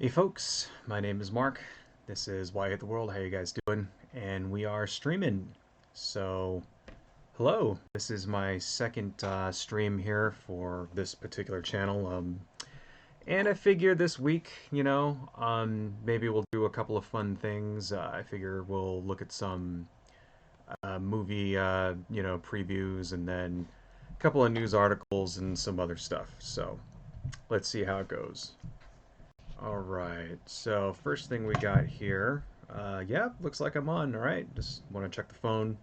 Hey folks, my name is Mark. This is Why I Hate the World. How you guys doing? And we are streaming. So, hello. This is my second stream here for this particular channel. And I figure this week, maybe we'll do a couple of fun things. I figure we'll look at some movie, previews, and then a couple of news articles and some other stuff. So, let's see how it goes. Alright, so first thing we got here. Yeah, looks like I'm on. Alright, just want to check the phone.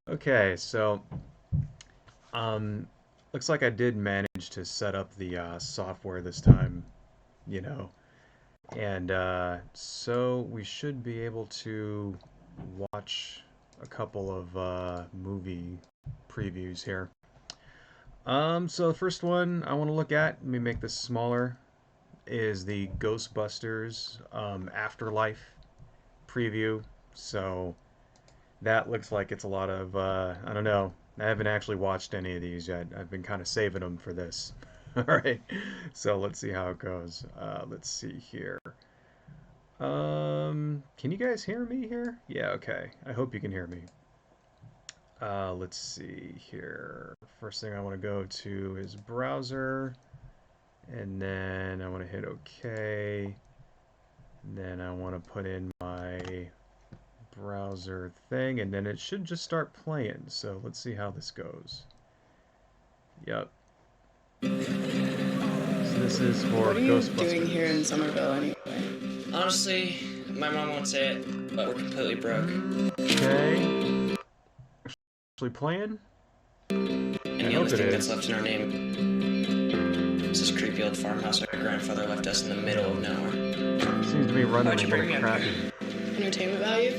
Okay, so um, looks like I did manage to set up the software this time, you know, and so we should be able to watch a couple of movie previews here. So the first one I want to look at, let me make this smaller, is the Ghostbusters Afterlife preview. So that looks like it's a lot of, I don't know, I haven't actually watched any of these yet. I've been kind of saving them for this. Alright, so let's see how it goes. Let's see here. Can you guys hear me here? Yeah, okay. I hope you can hear me. Let's see here. First thing I want to go to is browser, and then I want to hit OK. And then I want to put in my browser thing, and then it should just start playing. So let's see how this goes. Yep. So this is for Ghostbusters. What are you doing here in Somerville anyway? Honestly, my mom won't say it, but we're completely broke. Okay. Actually playing? And the only thing that's left in our name is this creepy old farmhouse our grandfather left us in the middle of nowhere. Seems to be running a little crappy. Entertainment value?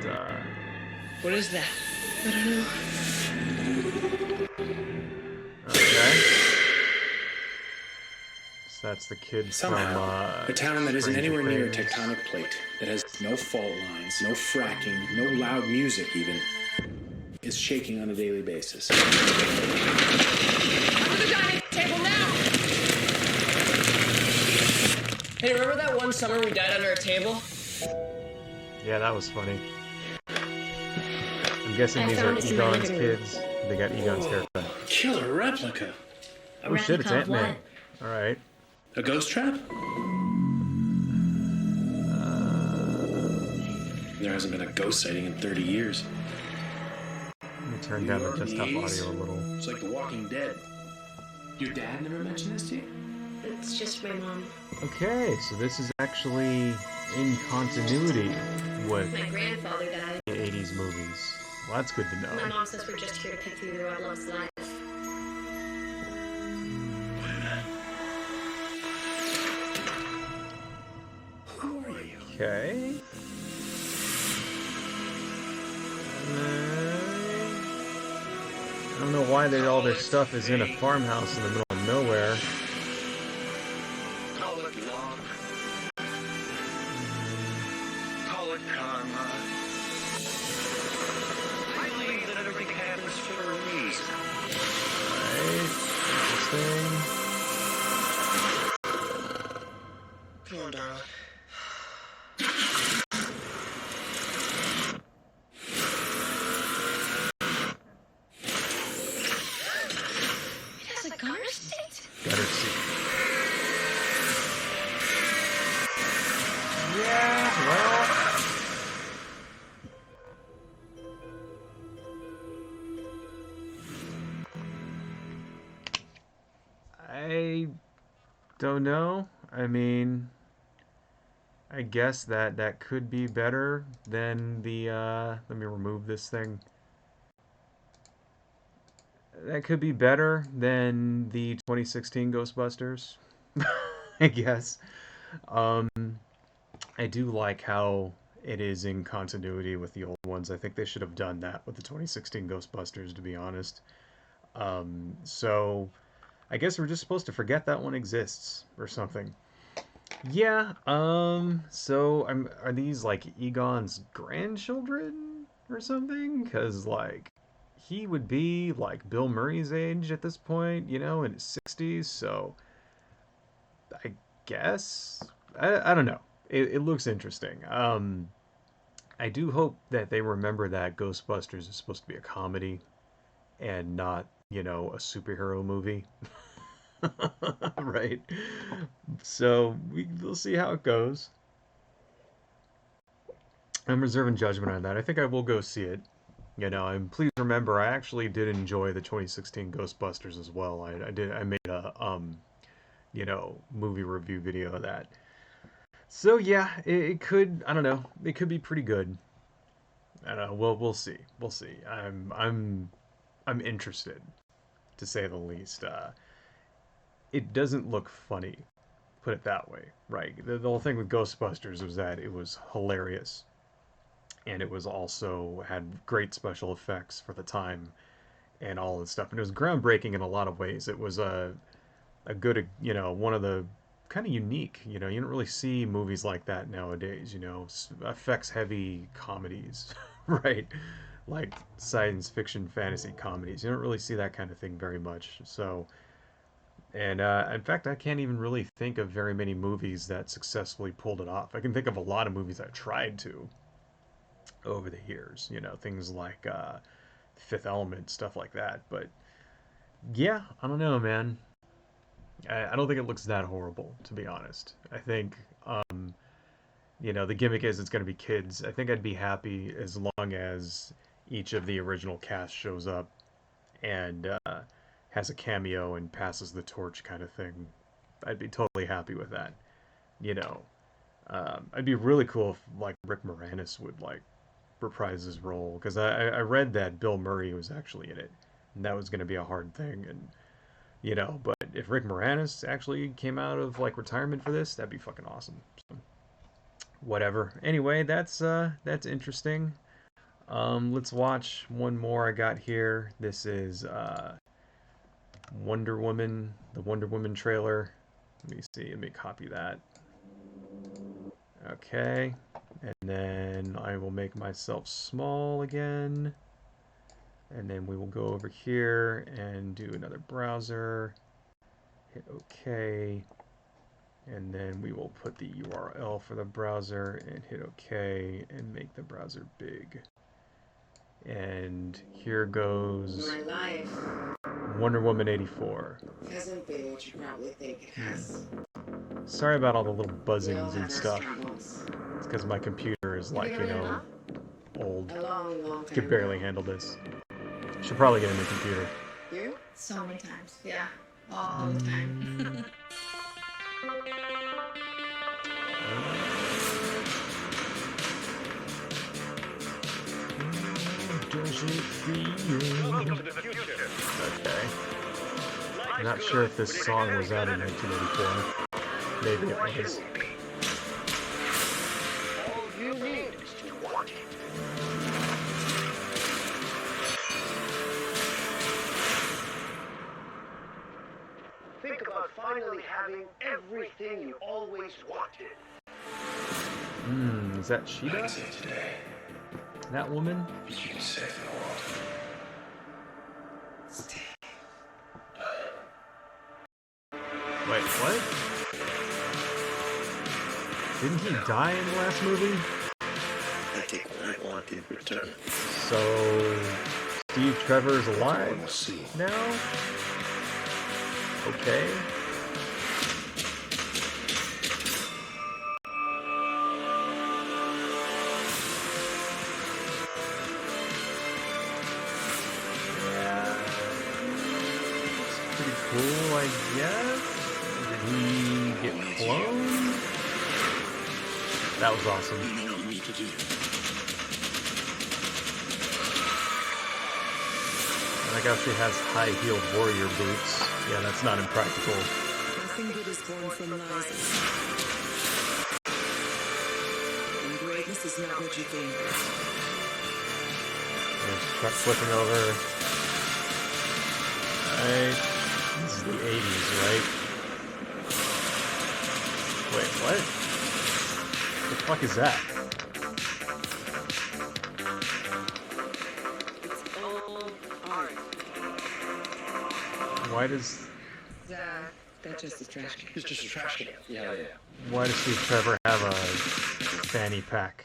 But, What is that? I don't know. okay. So that's the kid Somehow, from, a town that isn't Stranger anywhere near a Things. tectonic plate, that has no fault lines, no fracking, no loud music even, is shaking on a daily basis. Under the dining table now! Hey, remember that one summer we died under a table? Yeah, that was funny. I'm guessing these are Egon's kids. They got Egon's haircut. Killer replica. Oh shit, it's Ant-Man. Alright. A ghost trap? There hasn't been a ghost sighting in 30 years. Let me turn down the desktop audio a little. It's like The Walking Dead. Your dad never mentioned this to you? It's just my mom. Okay, so this is actually in continuity with My grandfather died. the 80s movies. Well, that's good to My know. mom says we're just here to pick through our love's life. Okay. I don't know why all their stuff is in a farmhouse in the middle of nowhere. Call it love. Call it karma. I believe that everything happens for a reason. Interesting. Come on, darling. It has a garter seat? Gutter seat. Yeah, well. I don't know. I mean, I guess that could be better than the, let me remove this thing. That could be better than the 2016 Ghostbusters, I guess. Um, I do like how it is in continuity with the old ones. I think they should have done that with the 2016 Ghostbusters, to be honest. So I guess we're just supposed to forget that one exists or something. Yeah, so are these like Egon's grandchildren or something? Because, like, he would be like Bill Murray's age at this point, you know, in his 60s. So I guess I don't know. It looks interesting. I do hope that they remember that Ghostbusters is supposed to be a comedy and not, you know, a superhero movie. Right? So we'll see how it goes. I'm reserving judgment on that. I think I will go see it. You know, and please remember, I actually did enjoy the 2016 Ghostbusters as well. I did. I made a you know, movie review video of that. So yeah, it could. I don't know. It could be pretty good. I don't know. We'll see. We'll see. I'm interested, to say the least. It doesn't look funny, put it that way, right? The whole thing with Ghostbusters was that it was hilarious, and it was also had great special effects for the time and all this stuff, and it was groundbreaking in a lot of ways. It was a good, you know, one of the kind of unique, you know, you don't really see movies like that nowadays, you know, effects heavy comedies, right? Like science fiction fantasy comedies. You don't really see that kind of thing very much. So, and in fact, I can't even really think of very many movies that successfully pulled it off. I can think of a lot of movies that tried to over the years, you know, things like Fifth Element, stuff like that. But yeah, I don't know, man. I don't think it looks that horrible, to be honest. I think, you know, the gimmick is it's going to be kids. I think I'd be happy as long as each of the original cast shows up and has a cameo and passes the torch kind of thing. I'd be totally happy with that. You know, I'd be really cool if like Rick Moranis would like reprise his role because I read that Bill Murray was actually in it, and that was going to be a hard thing. And you know, but if Rick Moranis actually came out of like retirement for this, that'd be fucking awesome. So, whatever. Anyway, that's interesting. Let's watch one more I got here. This is Wonder Woman, the Wonder Woman trailer. Let me see. Let me copy that. Okay. And then I will make myself small again. And then we will go over here and do another browser. Hit OK. And then we will put the URL for the browser and hit OK and make the browser big. And here goes My life Wonder Woman 84. hasn't been what you probably think it has. Sorry about all the little We all buzzings have and our stuff. struggles. It's because my computer is like, you know, old. A long, long time Could barely ago. handle this. Should probably get a new computer. You? So many times. Yeah. All the time. Does it feel? Welcome to the future. Okay. I'm not sure if this song was out in 1984. Maybe it was. All you need is to want it. Think about finally having everything you always wanted. Is that Sheeta? Today, That woman? you can save the world. Wait, what? Didn't he die in the last movie? I take what I want in return. So, Steve Trevor's alive We'll see. now? Okay. Yeah. It's pretty cool, I guess. Did he get cloned? That was awesome. I like how she has high-heeled warrior boots. Yeah, that's not impractical. Nothing good is born from lies. And greatness is not what you think. There's truck flipping over. Right. This is the 80s, right? Wait, what? The fuck is that? It's all Why does That's just a trash can. It's just a trash can. Yeah. why does Steve Trevor have a fanny pack?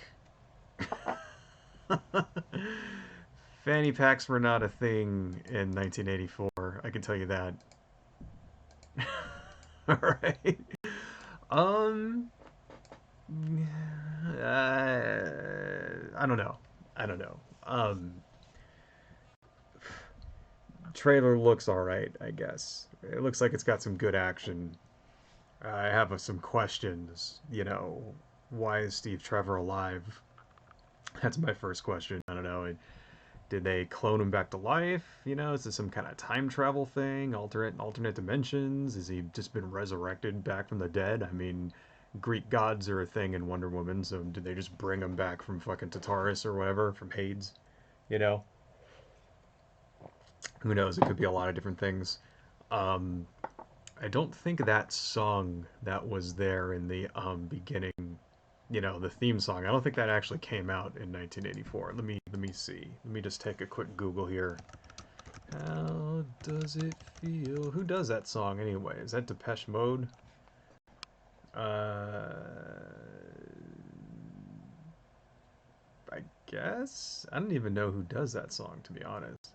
Fanny packs were not a thing in 1984. I can tell you that. All right. Um. I don't know. I don't know. Trailer looks all right, I guess. It looks like it's got some good action. I have some questions. Why is Steve Trevor alive? That's my first question. I don't know. Did they clone him back to life? Is this some kind of time travel thing? Alternate dimensions? Has he just been resurrected back from the dead? I mean, Greek gods are a thing in Wonder Woman, so did they just bring him back from fucking Tartarus or whatever, from Hades? You know? Who knows? It could be a lot of different things. Um, I don't think that song that was there in the beginning, the theme song. I don't think that actually came out in 1984. Let me see. Let me just take a quick Google here. How does it feel? Who does that song anyway? Is that Depeche Mode? I guess I don't even know who does that song, to be honest.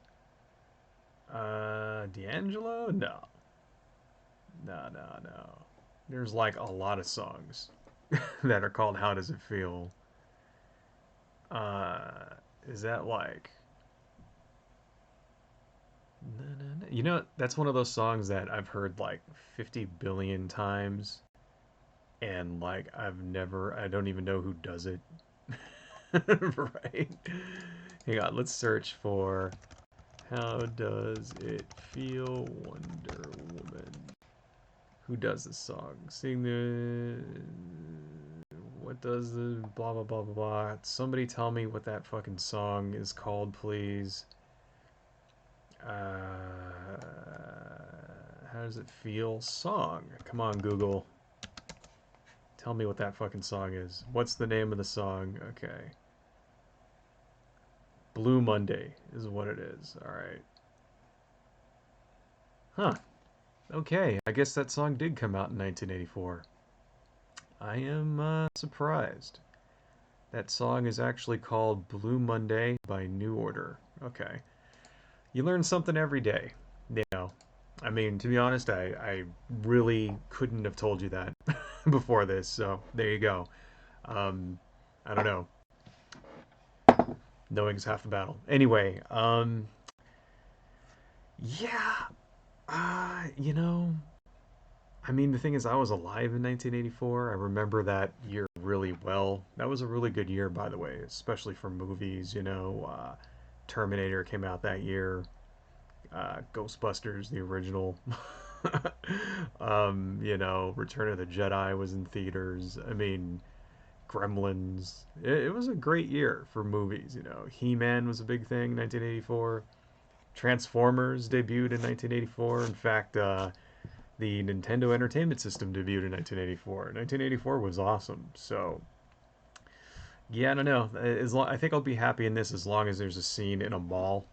D'Angelo? No. No. There's like a lot of songs that are called How Does It Feel? Uh, is that like... That's one of those songs that I've heard like 50 billion times, and like I don't even know who does it. Right? Hang on, let's search for How Does It Feel, Wonder Woman. Who does this song? Sing the... What does the blah blah blah blah blah? Somebody tell me what that fucking song is called, please. How does it feel? Song. Come on, Google. Tell me what that fucking song is. What's the name of the song? Okay. Blue Monday is what it is. Alright. Huh. Okay, I guess that song did come out in 1984. I am surprised. That song is actually called Blue Monday by New Order. Okay. You learn something every day. I mean, to be honest, I really couldn't have told you that before this, so there you go. I don't know. Knowing is half the battle. Anyway, yeah, you know, I mean, the thing is, I was alive in 1984. I remember that year really well. That was a really good year, by the way, especially for movies. Terminator came out that year. Ghostbusters, the original. Return of the Jedi was in theaters. I mean, Gremlins. It was a great year for movies. He-Man was a big thing, 1984. Transformers debuted in 1984. In fact, the Nintendo Entertainment System debuted in 1984. 1984 was awesome. So, yeah, I don't know. I think I'll be happy in this as long as there's a scene in a mall.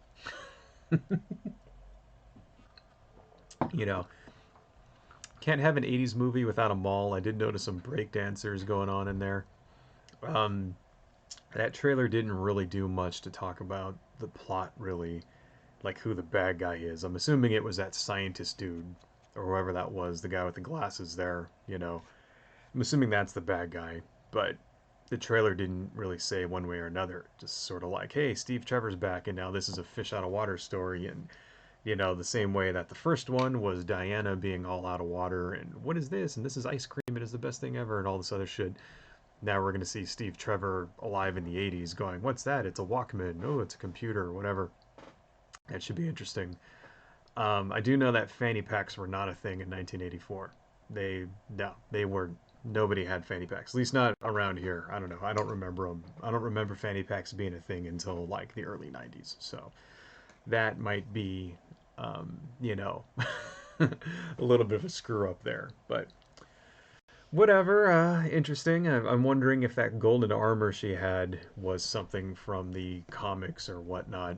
you know, can't have an 80s movie without a mall. I did notice some breakdancers going on in there. Um, that trailer didn't really do much to talk about the plot, really, like who the bad guy is. I'm assuming it was that scientist dude, or whoever that was, the guy with the glasses there. I'm assuming that's the bad guy, but the trailer didn't really say one way or another. Just sort of like, hey, Steve Trevor's back, and now this is a fish out of water story, and the same way that the first one was Diana being all out of water, and what is this? And this is ice cream, it is the best thing ever, and all this other shit. Now we're going to see Steve Trevor alive in the 80s going, what's that? It's a Walkman. Oh, it's a computer, whatever. That should be interesting. I do know that fanny packs were not a thing in 1984. No, they were, nobody had fanny packs, at least not around here. I don't know. I don't remember them. I don't remember fanny packs being a thing until like the early 90s. So that might be, a little bit of a screw up there, but whatever. Interesting. I'm wondering if that golden armor she had was something from the comics or whatnot.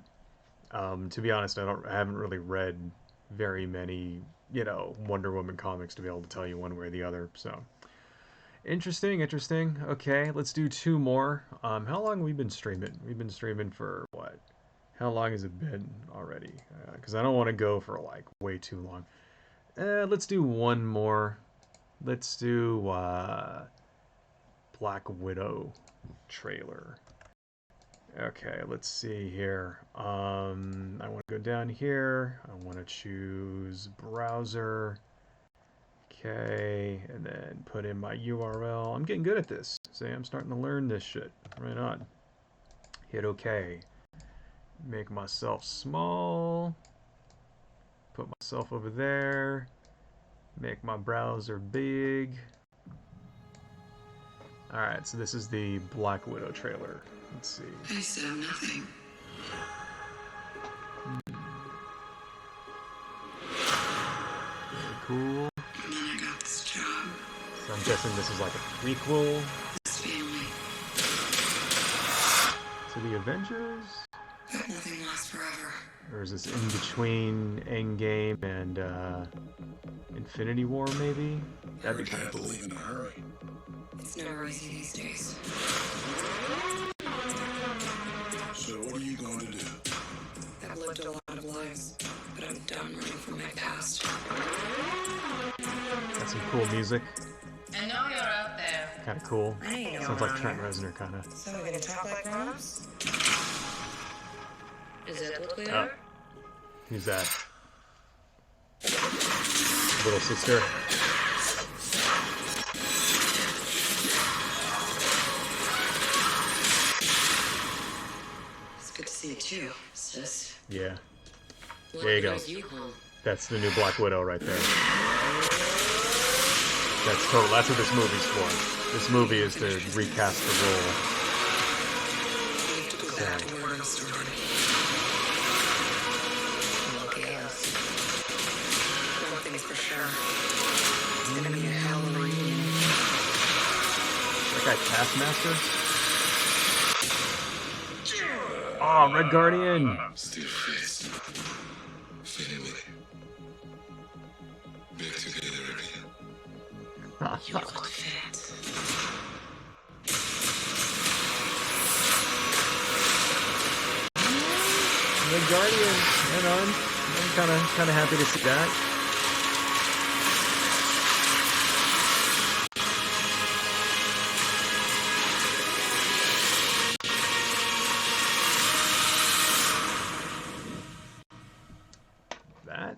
To be honest, I haven't really read very many, you know, Wonder Woman comics to be able to tell you one way or the other. So interesting, interesting. Okay, let's do two more. How long have we been streaming? We've been streaming for what? How long has it been already? Because I don't want to go for like way too long. Let's do one more. Let's do Black Widow trailer. Okay, let's see here. I want to go down here. I want to choose browser. Okay, and then put in my URL. I'm getting good at this. See, I'm starting to learn this shit. Right on. Hit OK. Make myself small. Put myself over there. Make my browser big. Alright, so this is the Black Widow trailer. Let's see. I said nothing. Very cool. And then I got this job. So I'm guessing this is like a prequel This family. to the Avengers? But nothing lasts forever. Or is this in between Endgame and Infinity War, maybe? That'd be kind of cool. in a hurry. It's never easy these days. So what are you going to do? I've lived a lot of lives, but I'm done running from my past. Got some cool music. I know you're out there. Kind of cool. I ain't no Sounds like runner. Trent Reznor, kind of. So we're gonna talk like grown-ups? Is that what we Oh. are? Who's that? Little sister. It's good to see you too, sis. Yeah, What There you go. brings you home? that's the new Black Widow right there. That's total. That's what this movie's for. This movie is to recast the role. We have to go back to where it started. Lucky us. One thing's for sure. It's gonna be a hell of a reunion. That guy Taskmaster. Oh, Red Guardian. Still face. Family. Back together again. You look fit. Red Guardian. Right on. I'm kind of happy to see that. That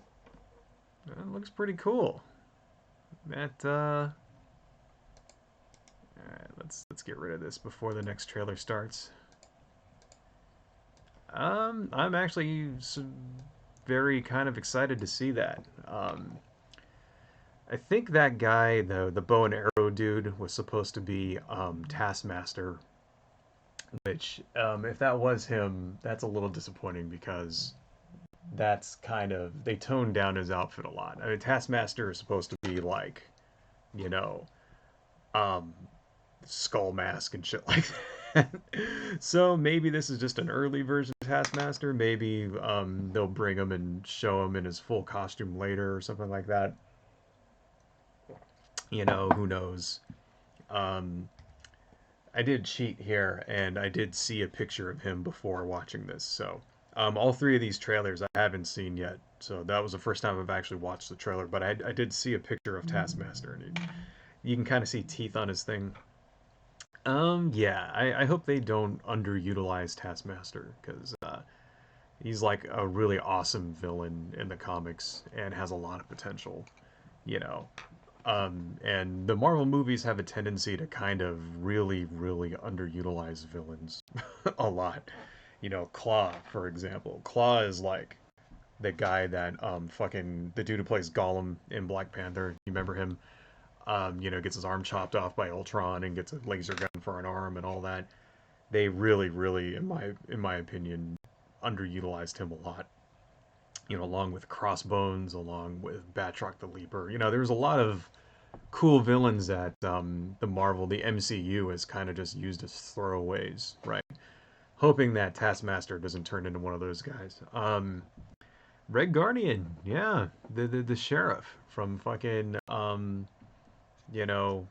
looks pretty cool. Alright, let's get rid of this before the next trailer starts. I'm actually very kind of excited to see that. I think that guy, the bow and arrow dude, was supposed to be Taskmaster, which if that was him, that's a little disappointing because that's kind of, they toned down his outfit a lot. I mean, Taskmaster is supposed to be like, you know, skull mask and shit like that. So maybe this is just an early version of Taskmaster. Maybe they'll bring him and show him in his full costume later or something like that. You know, who knows? I did cheat here, and I did see a picture of him before watching this. So all three of these trailers I haven't seen yet. So that was the first time I've actually watched the trailer. But I did see a picture of Taskmaster, and you can kind of see teeth on his thing. Yeah, I hope they don't underutilize Taskmaster, because he's like a really awesome villain in the comics and has a lot of potential, you know. And the Marvel movies have a tendency to kind of really, really underutilize villains a lot. You know, Claw, for example. Claw is like the guy that the dude who plays Gollum in Black Panther. You remember him? You know, gets his arm chopped off by Ultron and gets a laser gun for an arm and all that. They really, really, in my opinion, underutilized him a lot. You know, along with Crossbones, along with Batroc the Leaper. You know, there's a lot of cool villains that the MCU has kind of just used as throwaways, right? Hoping that Taskmaster doesn't turn into one of those guys. Red Guardian, yeah, the sheriff from fucking you know,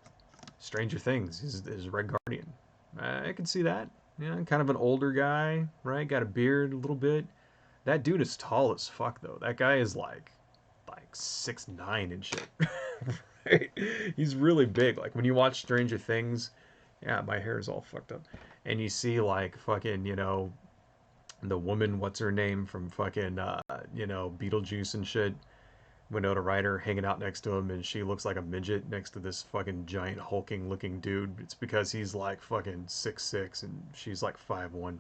Stranger Things is Red Guardian. I can see that. Yeah, kind of an older guy, right? Got a beard a little bit. That dude is tall as fuck though. That guy is like 6'9" and shit. Right? He's really big. Like when you watch Stranger Things, yeah, my hair is all fucked up. And you see like fucking, the woman, what's her name from fucking Beetlejuice and shit. Winona Ryder hanging out next to him, and she looks like a midget next to this fucking giant hulking looking dude. It's because he's like fucking 6'6" and she's like 5'1".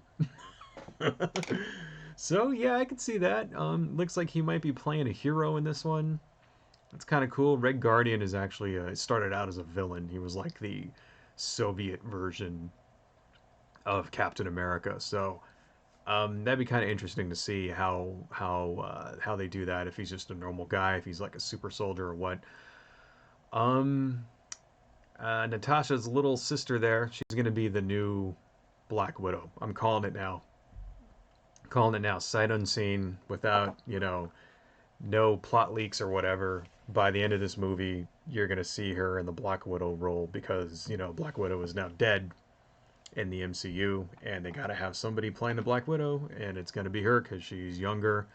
So yeah, I can see that. Looks like he might be playing a hero in this one. It's kind of cool. Red Guardian is actually started out as a villain. He was like the Soviet version of Captain America. So that'd be kind of interesting to see how they do that. If he's just a normal guy, if he's like a super soldier or what. Um, Natasha's little sister there. She's gonna be the new Black Widow. I'm calling it now. Calling it now. Sight unseen, without no plot leaks or whatever. By the end of this movie, you're gonna see her in the Black Widow role because Black Widow is now dead in the MCU, and they gotta have somebody playing the Black Widow, and it's gonna be her because she's younger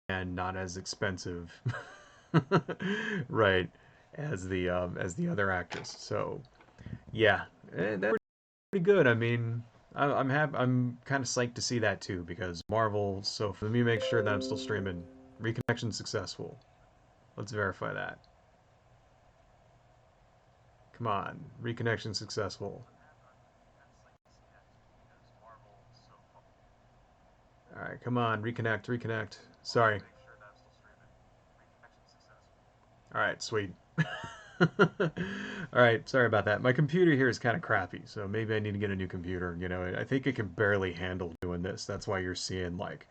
and not as expensive, right, as the other actress. So yeah, that's pretty good. I mean, I'm kind of psyched to see that too because Marvel. So let me make sure that I'm still streaming. Reconnection successful. Let's verify that. Come on, reconnection successful. All right, come on, reconnect, reconnect. Sorry. All right, sweet. All right, sorry about that. My computer here is kind of crappy, so maybe I need to get a new computer. I think it can barely handle doing this. That's why you're seeing like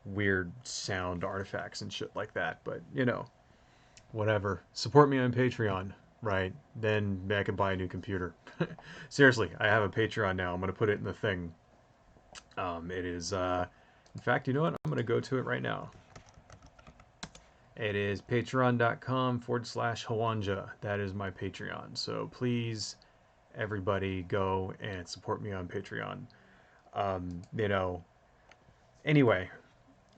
weird sound artifacts and shit like that. But, whatever. Support me on Patreon, right? Then I can buy a new computer. Seriously, I have a Patreon now. I'm going to put it in the thing. It is, in fact, you know what? I'm going to go to it right now. It is patreon.com/Hawanja. That is my Patreon. So please, everybody, go and support me on Patreon. Anyway,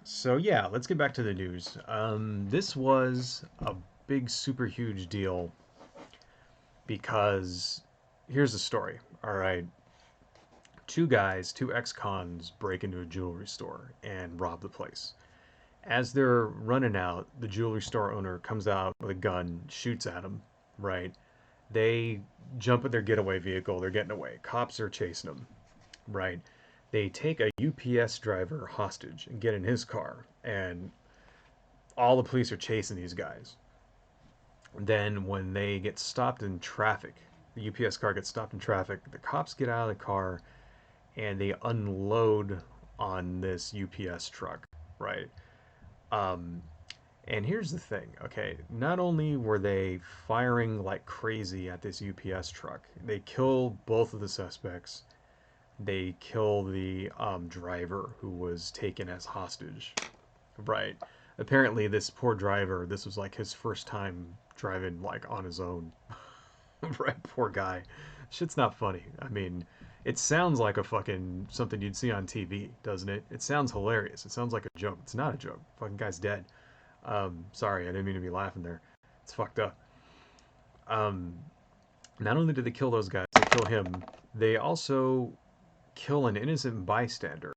so yeah, let's get back to the news. This was a big, super huge deal because here's the story. All right. Two guys, two ex-cons, break into a jewelry store and rob the place. As they're running out, the jewelry store owner comes out with a gun, shoots at them, right? They jump in their getaway vehicle, they're getting away. Cops are chasing them, right? They take a UPS driver hostage and get in his car, and all the police are chasing these guys. Then when they get stopped in traffic, the UPS car gets stopped in traffic, the cops get out of the car and they unload on this UPS truck, right? Um, and here's the thing, okay? Not only were they firing like crazy at this UPS truck, they kill both of the suspects. They kill the driver who was taken as hostage, right? Apparently, this poor driver, this was like his first time driving like on his own, right? Poor guy. Shit's not funny. I mean, it sounds like a fucking something you'd see on TV, doesn't it? It sounds hilarious. It sounds like a joke. It's not a joke. Fucking guy's dead. Sorry, I didn't mean to be laughing there. It's fucked up. Um, Not only did they kill those guys, they kill him. They also kill an innocent bystander,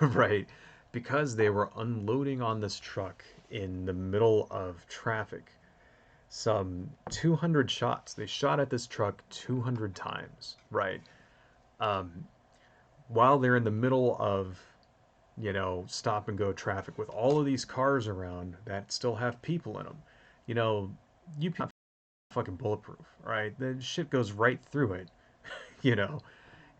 right? Because they were unloading on this truck in the middle of traffic. Some 200 shots. They shot at this truck 200 times, right? Um, while they're in the middle of, stop and go traffic with all of these cars around that still have people in them. You fucking bulletproof, right? The shit goes right through it, you know,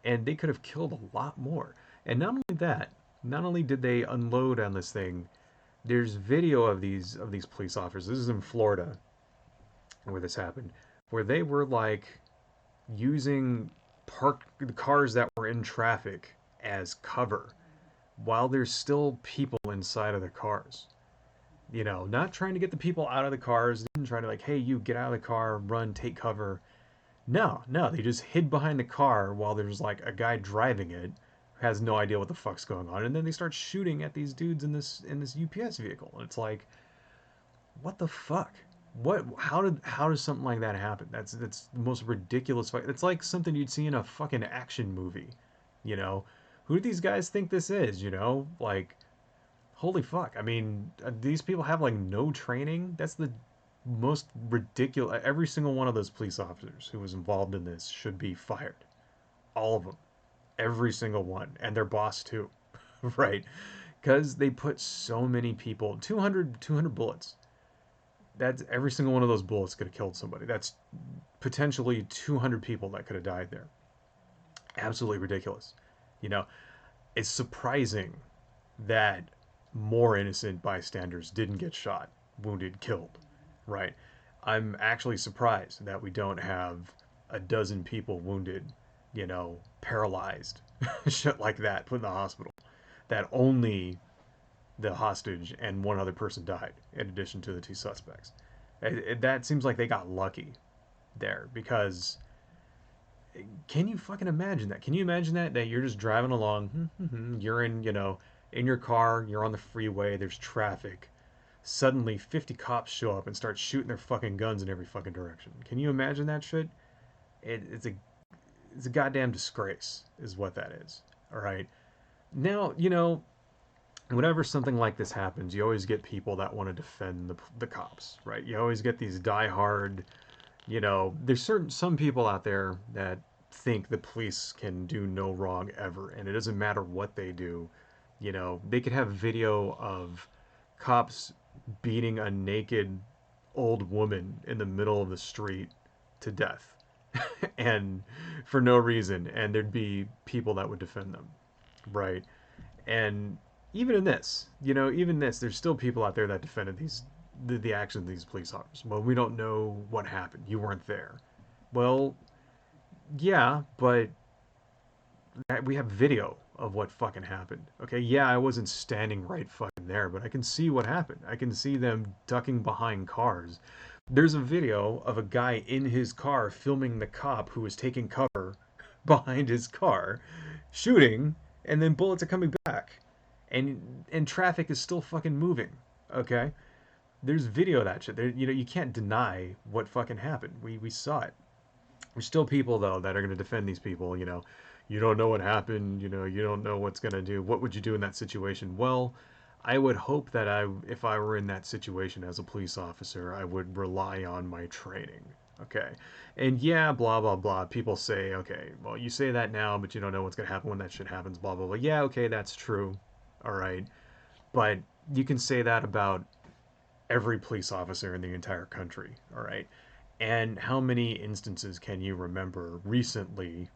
and they could have killed a lot more. And not only that, not only did they unload on this thing, there's video of these police officers. This is in Florida where this happened, where they were like using the cars that were in traffic as cover while there's still people inside of the cars. You know, not trying to get the people out of the cars, didn't try to like, hey, you get out of the car, run, take cover. No, no, they just hid behind the car while there's like a guy driving it who has no idea what the fuck's going on, and then they start shooting at these dudes in this UPS vehicle. And it's like, what the fuck? What? How does something like that happen? That's the most ridiculous fight. It's like something you'd see in a fucking action movie. You know, who do these guys think this is? You know, like holy fuck. I mean, these people have like no training. That's the most ridiculous. Every single one of those police officers who was involved in this should be fired. All of them. Every single one. And their boss too. Right? Because they put so many people, 200 bullets. That's every single one of those bullets could have killed somebody. That's potentially 200 people that could have died there. Absolutely ridiculous. You know, it's surprising that more innocent bystanders didn't get shot, wounded, killed, right? I'm actually surprised that we don't have a dozen people wounded, you know, paralyzed, shit like that, put in the hospital. That only the hostage and one other person died, in addition to the two suspects. That seems like they got lucky there because can you fucking imagine that? Can you imagine that you're just driving along, you're in, you know, in your car, you're on the freeway, there's traffic. Suddenly 50 cops show up and start shooting their fucking guns in every fucking direction. Can you imagine that shit? It's a goddamn disgrace is what that is. All right. Now, you know, whenever something like this happens, you always get people that want to defend the cops, right? You always get these diehard, you know, there's some people out there that think the police can do no wrong ever, and it doesn't matter what they do. You know, they could have video of cops beating a naked old woman in the middle of the street to death, and for no reason, and there'd be people that would defend them, right? And even in this, you know, even this, there's still people out there that defended the actions of these police officers. Well, we don't know what happened. You weren't there. Well, yeah, but we have video of what fucking happened. Okay, yeah, I wasn't standing right fucking there, but I can see what happened. I can see them ducking behind cars. There's a video of a guy in his car filming the cop who was taking cover behind his car, shooting, and then bullets are coming back. And traffic is still fucking moving. Okay? There's video of that shit. There, you know, you can't deny what fucking happened. We saw it. There's still people though that are going to defend these people. You know, you don't know what happened. You know, you don't know what's going to do. What would you do in that situation? Well, I would hope that if I were in that situation as a police officer, I would rely on my training. Okay. And yeah, blah, blah, blah. People say, okay, well, you say that now, but you don't know what's going to happen when that shit happens, blah, blah, blah. Yeah, okay, that's true. All right. But you can say that about every police officer in the entire country. All right. And how many instances can you remember recently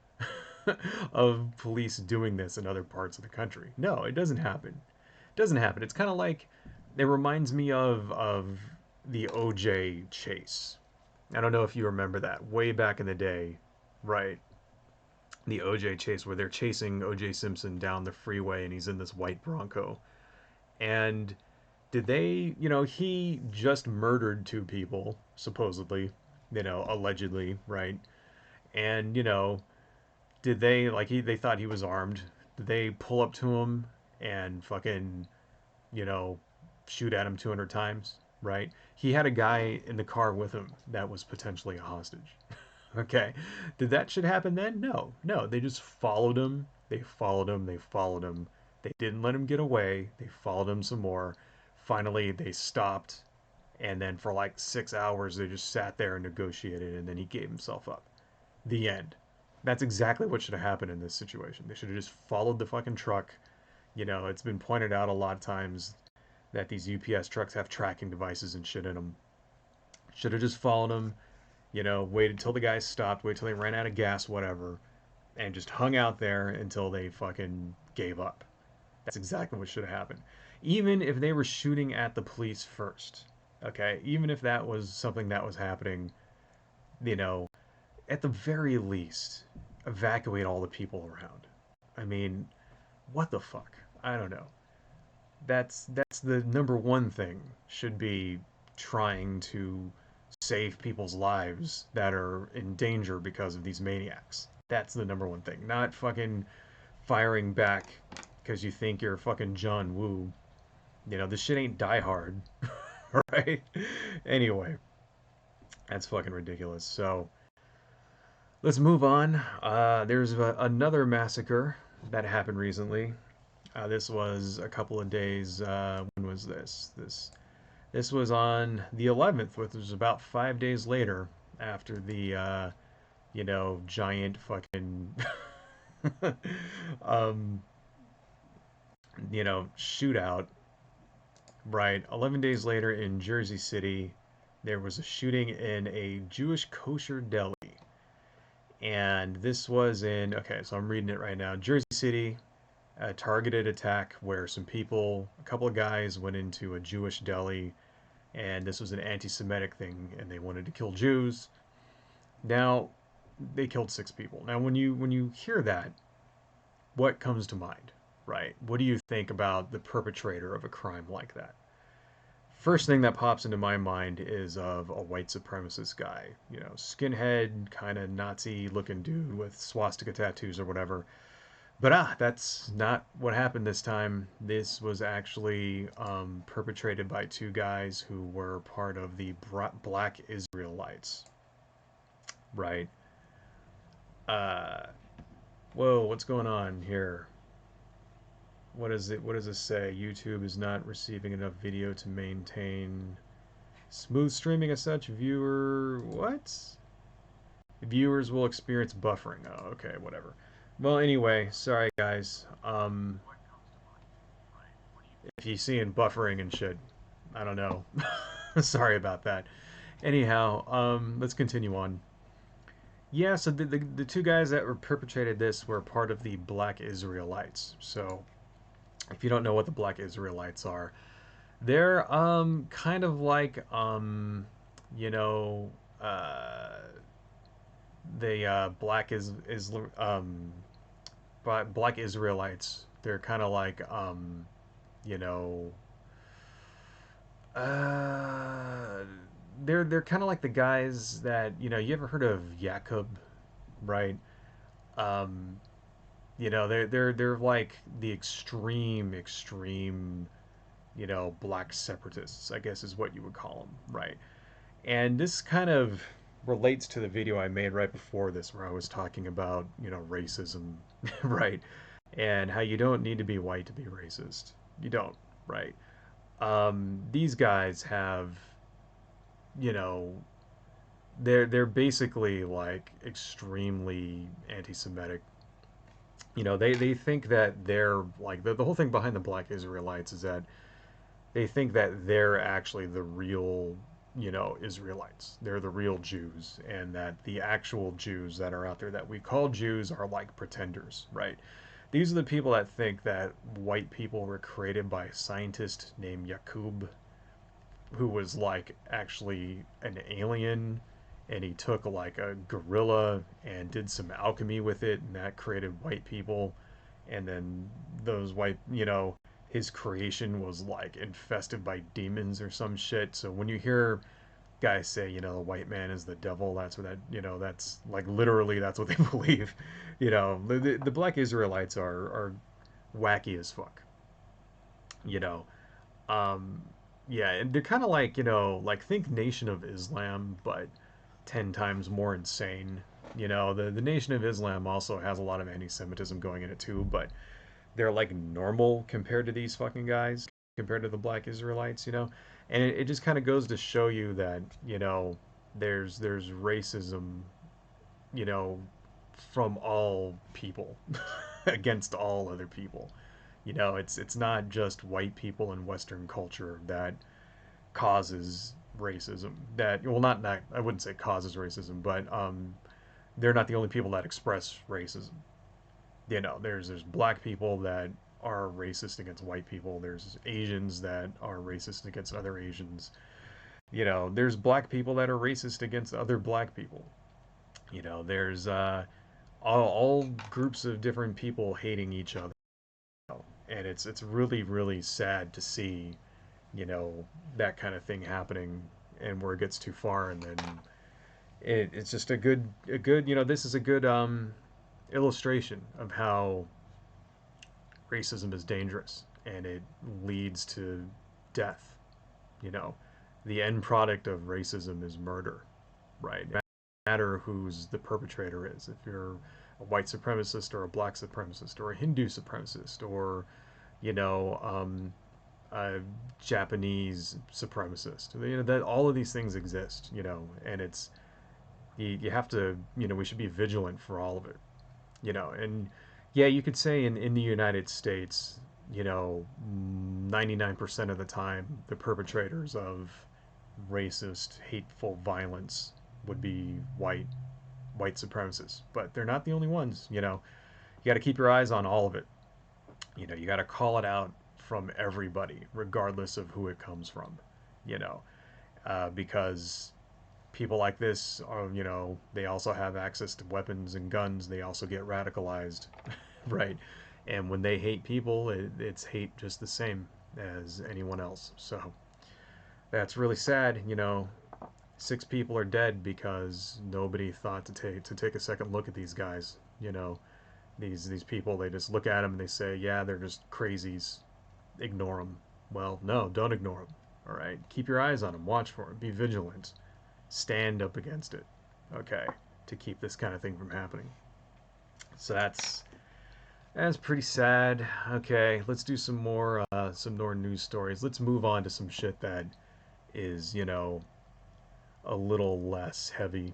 of police doing this in other parts of the country? No, it doesn't happen. It doesn't happen. It's kind of like it reminds me of the OJ chase. I don't know if you remember that way back in the day, right? The OJ chase where they're chasing OJ Simpson down the freeway and he's in this white Bronco. And did they, you know, he just murdered two people, supposedly, you know, allegedly, right? And, you know, did they, like, they thought he was armed. Did they pull up to him and fucking, you know, shoot at him 200 times, right? He had a guy in the car with him that was potentially a hostage. Okay. Did that shit happen then? No. No. They just followed him. They followed him. They followed him. They didn't let him get away. They followed him some more. Finally, they stopped. And then for like 6 hours, they just sat there and negotiated. And then he gave himself up. The end. That's exactly what should have happened in this situation. They should have just followed the fucking truck. You know, it's been pointed out a lot of times that these UPS trucks have tracking devices and shit in them. Should have just followed them. You know, waited till the guys stopped, wait till they ran out of gas, whatever, and just hung out there until they fucking gave up. That's exactly what should have happened. Even if they were shooting at the police first, okay? Even if that was something that was happening, you know, at the very least, evacuate all the people around. I mean, what the fuck? I don't know. that's the number one thing should be trying to save people's lives that are in danger because of these maniacs. That's the number one thing. Not fucking firing back because you think you're fucking John Woo. You know, this shit ain't Die Hard, right? Anyway, that's fucking ridiculous. So, let's move on. There's another massacre that happened recently. This was a couple of days. When was this? This was on the 11th, which was about 5 days later after the giant fucking um, shootout. Right, 11 days later in Jersey City, there was a shooting in a Jewish kosher deli. And this was in, okay, so I'm reading it right now. Jersey City, a targeted attack where some people, a couple of guys went into a Jewish deli, and this was an anti-Semitic thing, and they wanted to kill Jews. Now, they killed 6 people. Now, when you hear that, what comes to mind, right? What do you think about the perpetrator of a crime like that? First thing that pops into my mind is of a white supremacist guy, skinhead, kind of Nazi-looking dude with swastika tattoos or whatever. But that's not what happened this time. This was actually perpetrated by 2 guys who were part of the Black Israelites. Right. Uh, whoa, what's going on here? What is it? What does it say? YouTube is not receiving enough video to maintain smooth streaming as such. What? Viewers will experience buffering. Oh, okay, whatever. Well, anyway, sorry guys. If you seeing buffering and shit, I don't know. Sorry about that. Anyhow, let's continue on. Yeah, so the 2 guys that were perpetrated this were part of the Black Israelites. So, if you don't know what the Black Israelites are, they're kind of like you know uh the Black Israelites. They're kind of like you know uh they're kind of like the guys that you ever heard of Yakub, right? Um they're like the extreme black separatists, I guess is what you would call them, right? And this kind of relates to the video I made right before this where I was talking about, racism, right? And how you don't need to be white to be racist. You don't, right? These guys have, you know, they're basically like extremely anti-Semitic. They think that they're like the whole thing behind the Black Israelites is that they think that they're actually the real, Israelites. They're the real Jews, and that the actual Jews that are out there that we call Jews are like pretenders, right? These are the people that think that white people were created by a scientist named Yakub, who was like actually an alien, and he took like a gorilla and did some alchemy with it, and that created white people. And then those white, his creation was like infested by demons or some shit. So when you hear guys say, the white man is the devil, that's what that's like literally that's what they believe. The Black Israelites are wacky as fuck. You know, um, yeah, and they're kind of like like think Nation of Islam, but 10 times more insane. The Nation of Islam also has a lot of anti-Semitism going in it too, but they're like normal compared to these fucking guys, compared to the Black Israelites, and it just kind of goes to show you that there's racism, you know, from all people against all other people. It's not just white people in Western culture that causes racism. That well, not I wouldn't say causes racism, but they're not the only people that express racism. There's black people that are racist against white people. There's Asians that are racist against other Asians. There's black people that are racist against other black people. There's all groups of different people hating each other. and it's really really sad to see, you know, that kind of thing happening, and where it gets too far, and then it's just a good, you know, this is a good illustration of how racism is dangerous and it leads to death. You know, the end product of racism is murder, right? No matter who's the perpetrator is. If you're a white supremacist or a black supremacist or a Hindu supremacist or, you know, a Japanese supremacist, you know, that all of these things exist, you know, and it's you have to, you know, we should be vigilant for all of it, you know. And yeah, you could say in the United States, you know, 99% of the time the perpetrators of racist hateful violence would be white supremacists, but they're not the only ones, you know. You got to keep your eyes on all of it, you know. You got to call it out from everybody regardless of who it comes from, you know, because people like this are, you know, they also have access to weapons and guns. They also get radicalized, right? And when they hate people, it's hate just the same as anyone else. So that's really sad, you know. 6 people are dead because nobody thought to take a second look at these guys. You know, these people, they just look at them and they say, yeah, they're just crazies. Ignore them. Well, no, don't ignore them. All right, keep your eyes on them. Watch for them. Be vigilant. Stand up against it. Okay, to keep this kind of thing from happening. So that's pretty sad. Okay, let's do some more news stories. Let's move on to some shit that is, you know, a little less heavy.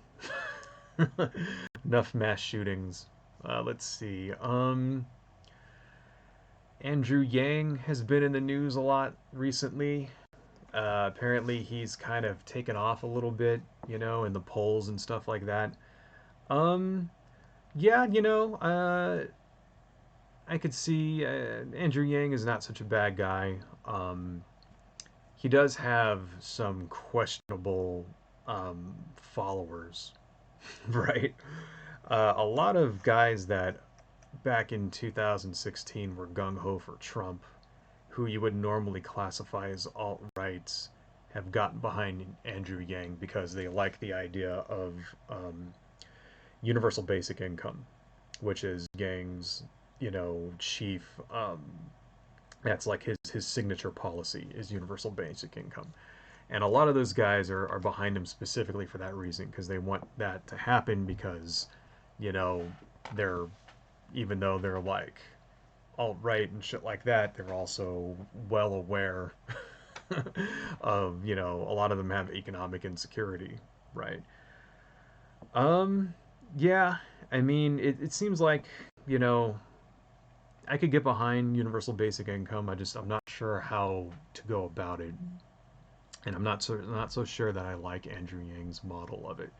Enough mass shootings. Let's see. Andrew Yang has been in the news a lot recently. Apparently, he's kind of taken off a little bit, you know, in the polls and stuff like that. Um, yeah, you know, I could see Andrew Yang is not such a bad guy. He does have some questionable followers, right? A lot of guys that back in 2016 were gung ho for Trump, who you would normally classify as alt-rights, have gotten behind Andrew Yang because they like the idea of universal basic income, which is Yang's, you know, chief. That's like his signature policy is universal basic income. And a lot of those guys are behind him specifically for that reason, because they want that to happen because, you know, they're, even though they're like alt-right and shit like that, they're also well aware of, you know, a lot of them have economic insecurity, right? Um, yeah, I mean, it seems like, you know, I could get behind universal basic income. I'm not sure how to go about it, and I'm not so sure that I like Andrew Yang's model of it,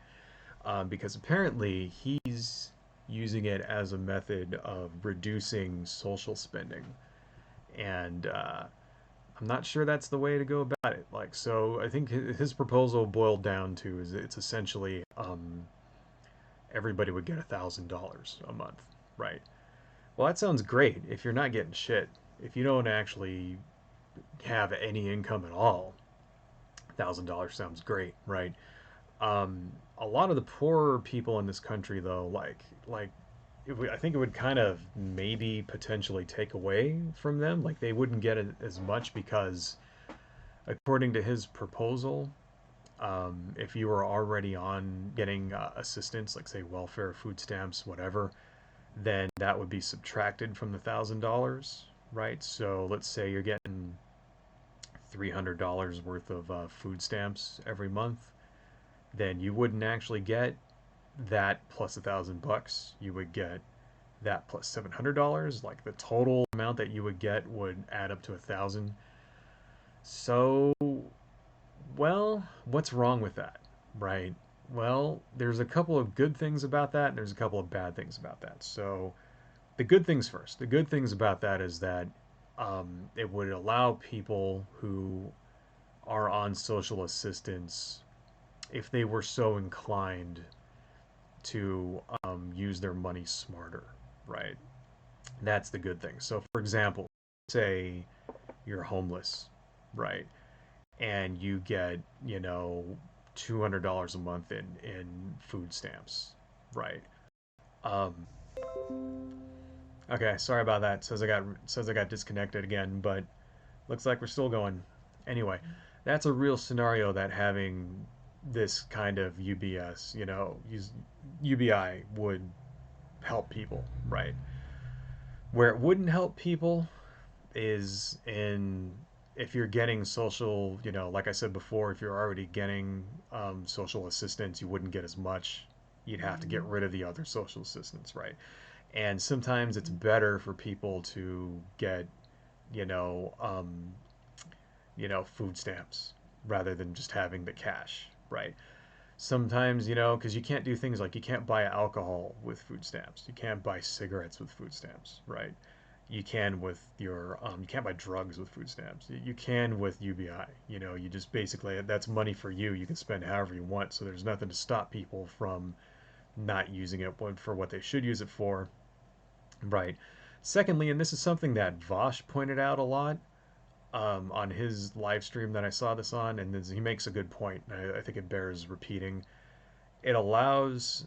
because apparently he's using it as a method of reducing social spending, and I'm not sure that's the way to go about it. Like, so I think his proposal boiled down to is it's essentially everybody would get $1,000 a month, right? Well, that sounds great if you're not getting shit. If you don't actually have any income at all, $1,000 sounds great, right? A lot of the poorer people in this country, though, like I think it would kind of maybe potentially take away from them. Like they wouldn't get as much because, according to his proposal, if you were already on getting assistance, like say welfare, food stamps, whatever, then that would be subtracted from the $1,000, right? So let's say you're getting $300 worth of food stamps every month, then you wouldn't actually get that plus $1,000. You would get that plus $700. Like the total amount that you would get would add up to 1,000. So, well, what's wrong with that, right? Well, there's a couple of good things about that, and there's a couple of bad things about that. So, the good things first. The good things about that is that it would allow people who are on social assistance, if they were so inclined, to use their money smarter, right? That's the good thing. So, for example, say you're homeless, right? And you get, you know, $200 a month in food stamps, right? Um, okay, sorry about that. Says I got disconnected again, but looks like we're still going. Anyway, that's a real scenario that having this kind of UBS, UBI would help people, right? Where it wouldn't help people is in if you're getting social, like I said before, if you're already getting social assistance, you wouldn't get as much. You'd have to get rid of the other social assistance, right? And sometimes it's better for people to get, you know, um, food stamps rather than just having the cash, right? Sometimes, because you can't do things like you can't buy alcohol with food stamps, you can't buy cigarettes with food stamps, right? You can with you can't buy drugs with food stamps. You can with UBI. You just basically, that's money for you. You can spend however you want. So there's nothing to stop people from not using it for what they should use it for, right? Secondly, and this is something that Vosh pointed out a lot on his live stream that I saw this on, and he makes a good point. I think it bears repeating. It allows,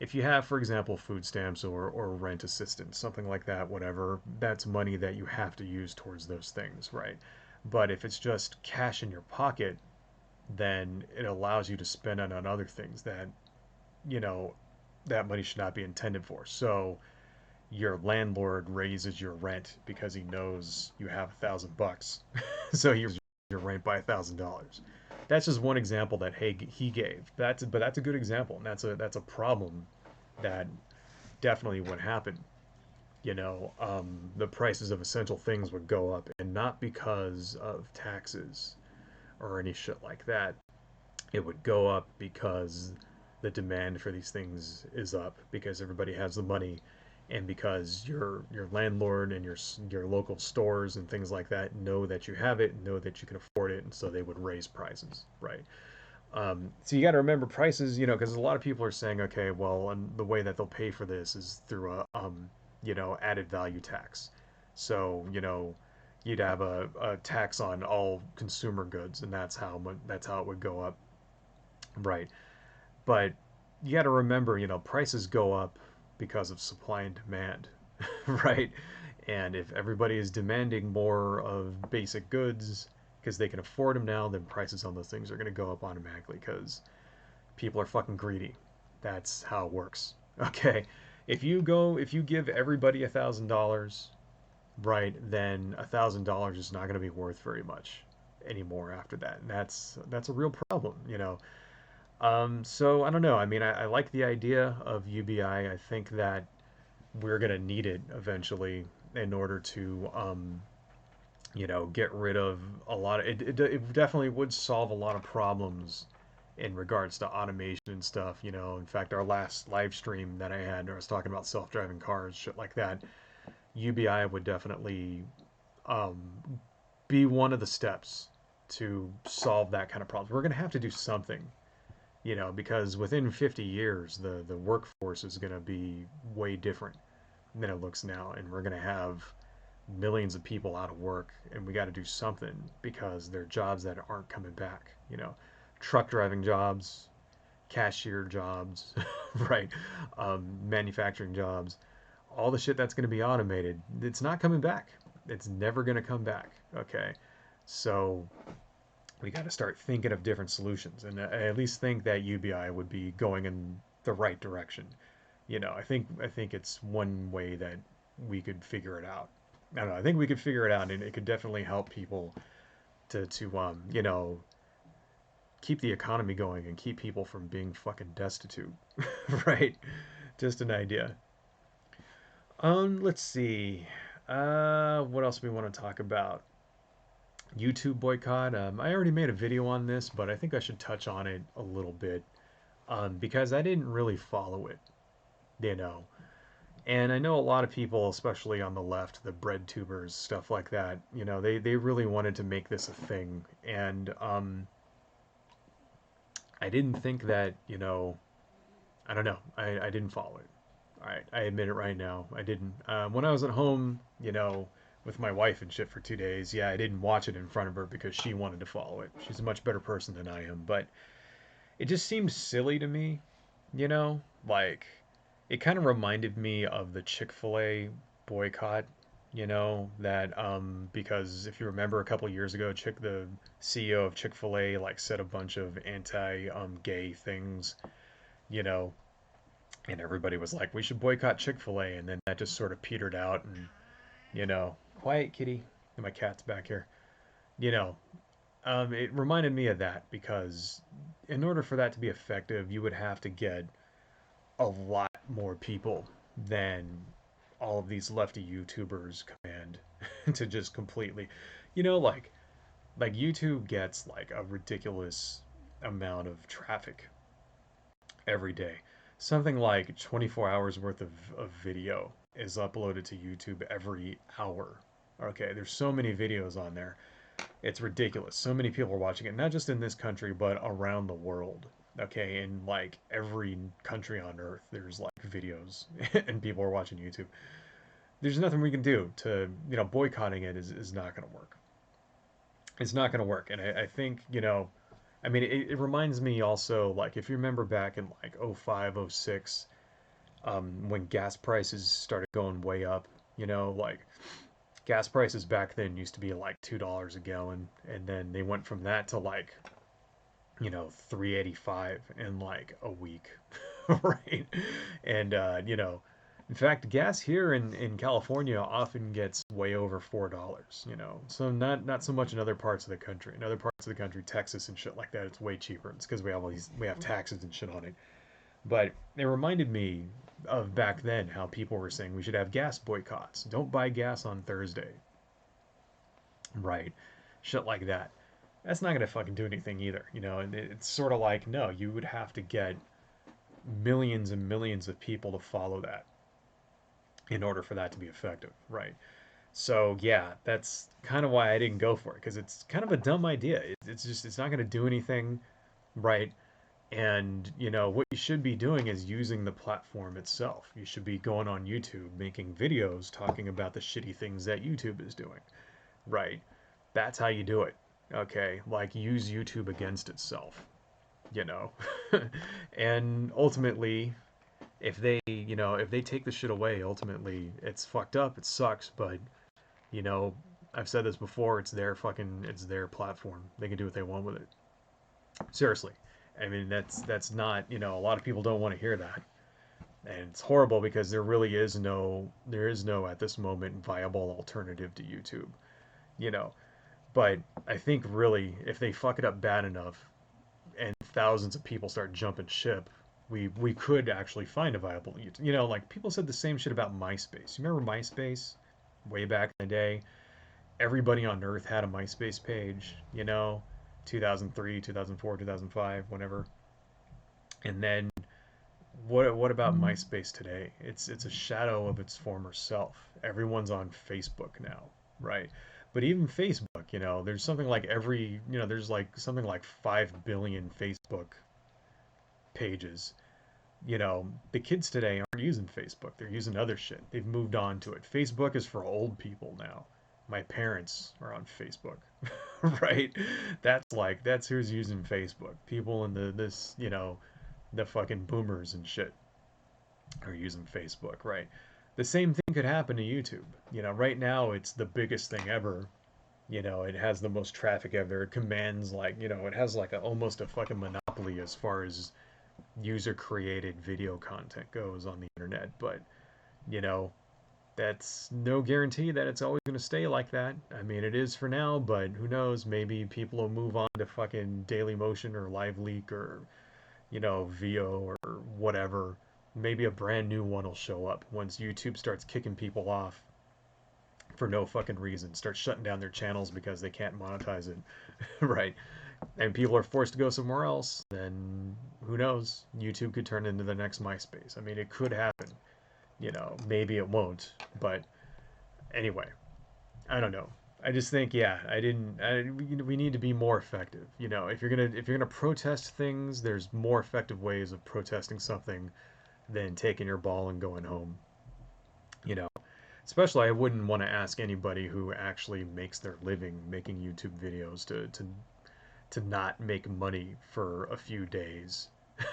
if you have, for example, food stamps or rent assistance, something like that, whatever, that's money that you have to use towards those things, right? But if it's just cash in your pocket, then it allows you to spend it on other things that, you know, that money should not be intended for. So your landlord raises your rent because he knows you have $1,000, so he raises your rent by $1,000. That's just one example that he gave. That's a good example, and that's a problem that definitely would happen. The prices of essential things would go up, and not because of taxes or any shit like that. It would go up because the demand for these things is up because everybody has the money, and because your landlord and your local stores and things like that know that you have it, know that you can afford it, and so they would raise prices, right? So you got to remember prices, because a lot of people are saying, okay, well, and the way that they'll pay for this is through a, added value tax. So, you'd have a tax on all consumer goods, and that's how it would go up, right? But you got to remember, prices go up because of supply and demand, right? And if everybody is demanding more of basic goods because they can afford them now, then prices on those things are going to go up automatically because people are fucking greedy. That's how it works. Okay. If you give everybody $1,000, right, then $1,000 is not going to be worth very much anymore after that. And that's a real problem. So I don't know. I mean, I like the idea of UBI. I think that we're gonna need it eventually in order to, get rid of a lot of it. It definitely would solve a lot of problems in regards to automation and stuff. In fact, our last live stream that I had, I was talking about self-driving cars, shit like that. UBI would definitely um, be one of the steps to solve that kind of problem. We're gonna have to do something, because within 50 years, the workforce is going to be way different than it looks now, and we're going to have millions of people out of work, and we got to do something because there are jobs that aren't coming back. Truck driving jobs, cashier jobs, right? Manufacturing jobs, all the shit that's going to be automated. It's not coming back. It's never going to come back. Okay, so we got to start thinking of different solutions, and I at least think that UBI would be going in the right direction. I think it's one way that we could figure it out. I don't know. I think we could figure it out, and it could definitely help people to keep the economy going and keep people from being fucking destitute, right? Just an idea. Let's see. What else we want to talk about? YouTube boycott. I already made a video on this, but I think I should touch on it a little bit because I didn't really follow it, you know. And I know a lot of people, especially on the left, the bread tubers, stuff like that, they really wanted to make this a thing. And I didn't think that, I don't know, I didn't follow it. All right, I admit it right now. I didn't. When I was at home, with my wife and shit for 2 days, yeah, I didn't watch it in front of her because she wanted to follow it. She's a much better person than I am, but it just seemed silly to me, you know? Like, it kind of reminded me of the Chick-fil-A boycott, that because if you remember a couple years ago, the CEO of Chick-fil-A like said a bunch of anti gay things, you know, and everybody was like, we should boycott Chick-fil-A, and then that just sort of petered out, and quiet kitty, and my cat's back here, you know, it reminded me of that because in order for that to be effective, you would have to get a lot more people than all of these lefty YouTubers command to just completely, like YouTube gets like a ridiculous amount of traffic every day. Something like 24 hours worth of video is uploaded to YouTube every hour. Okay, there's so many videos on there. It's ridiculous. So many people are watching it, not just in this country, but around the world. Okay, in like every country on earth, there's like videos and people are watching YouTube. There's nothing we can do to, boycotting it is not going to work. It's not going to work. And I think, I mean, it reminds me also, like, if you remember back in like '05, '06, when gas prices started going way up, like gas prices back then used to be like $2 a gallon, and then they went from that to like 3.85 in like a week, right? And in fact, gas here in California often gets way over $4, so not so much in other parts of the country. In other parts of the country, Texas and shit like that, it's way cheaper. It's because we have taxes and shit on it. But it reminded me of back then how people were saying we should have gas boycotts. Don't buy gas on Thursday. Right. Shit like that. That's not going to fucking do anything either, and it's sort of like, no, you would have to get millions and millions of people to follow that in order for that to be effective, right? So yeah, that's kind of why I didn't go for it, because it's kind of a dumb idea. It's not going to do anything, right? And what you should be doing is using the platform itself. You should be going on YouTube, making videos talking about the shitty things that YouTube is doing, right? That's how you do it. Okay, like use YouTube against itself, you know. And ultimately, if they take the shit away, ultimately it's fucked up, it sucks, but you know, I've said this before, it's their platform. They can do what they want with it. Seriously. I mean, that's not, a lot of people don't want to hear that. And it's horrible because there is no at this moment viable alternative to YouTube, you know. But I think really, if they fuck it up bad enough and thousands of people start jumping ship, we could actually find a viable YouTube. Like people said the same shit about MySpace. You remember MySpace? Way back in the day, everybody on Earth had a MySpace page, 2003, 2004, 2005, whenever. And then what about MySpace today? It's a shadow of its former self. Everyone's on Facebook now, right? But even Facebook, there's something like there's like something like 5 billion Facebook pages. The kids today aren't using Facebook. They're using other shit. They've moved on to it. Facebook is for old people now. My parents are on Facebook, right? That's who's using Facebook. People in the fucking boomers and shit are using Facebook, right? The same thing could happen to YouTube. Right now it's the biggest thing ever. It has the most traffic ever. It commands it has like almost a fucking monopoly as far as user created video content goes on the internet. But, you know, that's no guarantee that it's always going to stay like that. I mean, it is for now, but who knows? Maybe people will move on to fucking Daily Motion or Live Leak or, VO or whatever. Maybe a brand new one will show up once YouTube starts kicking people off for no fucking reason, starts shutting down their channels because they can't monetize it, right? And people are forced to go somewhere else, then who knows? YouTube could turn into the next MySpace. I mean, it could happen. Maybe it won't, but anyway, I don't know. I just think, yeah, we need to be more effective. If you're gonna protest things, there's more effective ways of protesting something than taking your ball and going home. You know, especially I wouldn't want to ask anybody who actually makes their living making YouTube videos to not make money for a few days,